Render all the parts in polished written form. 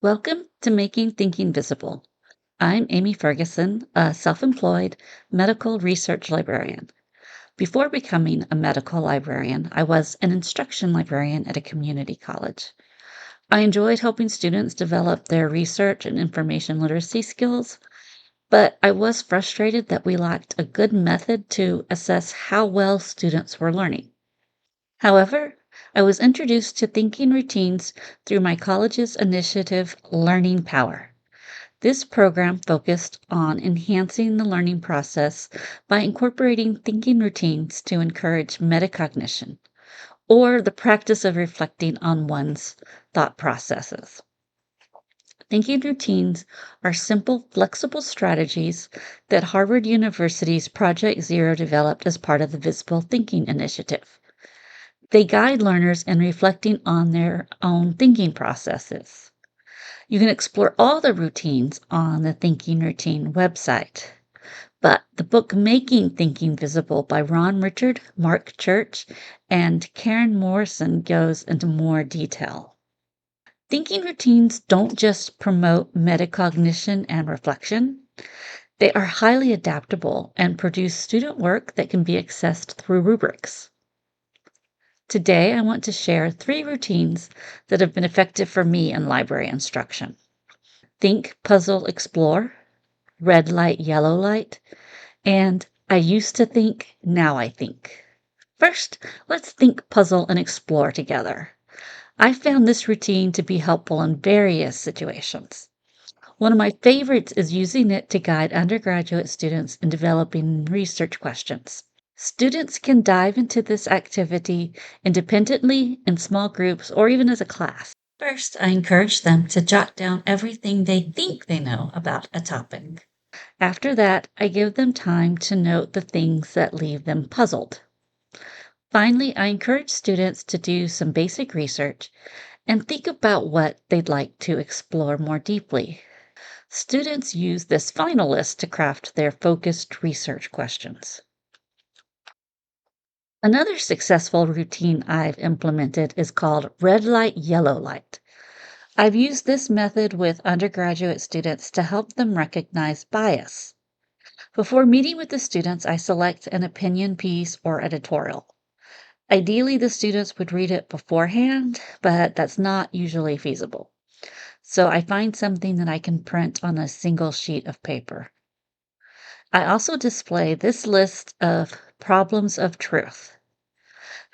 Welcome to Making Thinking Visible. I'm Amy Ferguson, a self employed medical research librarian. Before becoming a medical librarian, I was an instruction librarian at a community college. I enjoyed helping students develop their research and information literacy skills, but I was frustrated that we lacked a good method to assess how well students were learning. However, I was introduced to thinking routines through my college's initiative, Learning Power. This program focused on enhancing the learning process by incorporating thinking routines to encourage metacognition, or the practice of reflecting on one's thought processes. Thinking routines are simple, flexible strategies that Harvard University's Project Zero developed as part of the Visible Thinking Initiative. They guide learners in reflecting on their own thinking processes. You can explore all the routines on the Thinking Routine website. But the book Making Thinking Visible by Ron Richard, Mark Church, and Karen Morrison goes into more detail. Thinking routines don't just promote metacognition and reflection, they are highly adaptable and produce student work that can be accessed through rubrics. Today, I want to share 3 routines that have been effective for me in library instruction. Think, Puzzle, Explore, Red Light, Yellow Light, and I used to think, now I think. First, let's think, puzzle, and explore together. I found this routine to be helpful in various situations. One of my favorites is using it to guide undergraduate students in developing research questions. Students can dive into this activity independently, in small groups, or even as a class. First, I encourage them to jot down everything they think they know about a topic. After that, I give them time to note the things that leave them puzzled. Finally, I encourage students to do some basic research and think about what they'd like to explore more deeply. Students use this final list to craft their focused research questions. Another successful routine I've implemented is called red light, yellow light. I've used this method with undergraduate students to help them recognize bias. Before meeting with the students, I select an opinion piece or editorial. Ideally, the students would read it beforehand, but that's not usually feasible. So I find something that I can print on a single sheet of paper. I also display this list of problems of truth.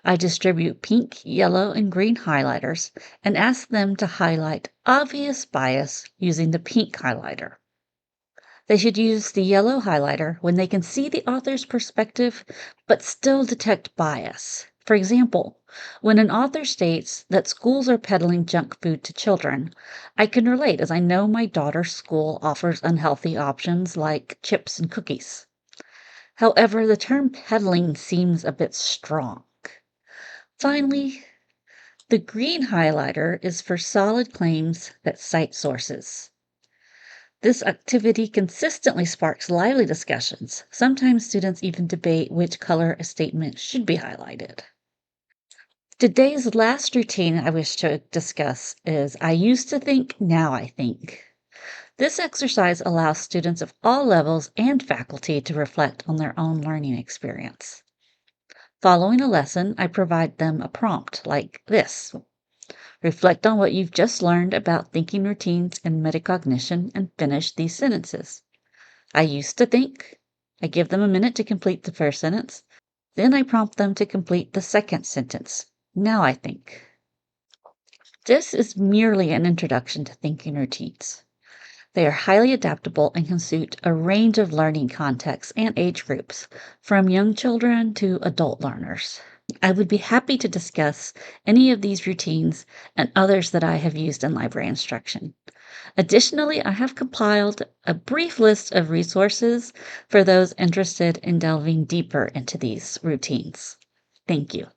I distribute pink, yellow, and green highlighters and ask them to highlight obvious bias using the pink highlighter. They should use the yellow highlighter when they can see the author's perspective but still detect bias. For example, when an author states that schools are peddling junk food to children, I can relate as I know my daughter's school offers unhealthy options like chips and cookies. However, the term peddling seems a bit strong. Finally, the green highlighter is for solid claims that cite sources. This activity consistently sparks lively discussions. Sometimes students even debate which color a statement should be highlighted. Today's last routine I wish to discuss is I used to think, now I think. This exercise allows students of all levels and faculty to reflect on their own learning experience. Following a lesson, I provide them a prompt like this. Reflect on what you've just learned about thinking routines and metacognition and finish these sentences. I used to think. I give them a minute to complete the first sentence. Then I prompt them to complete the second sentence. Now I think. This is merely an introduction to thinking routines. They are highly adaptable and can suit a range of learning contexts and age groups, from young children to adult learners. I would be happy to discuss any of these routines and others that I have used in library instruction. Additionally, I have compiled a brief list of resources for those interested in delving deeper into these routines. Thank you.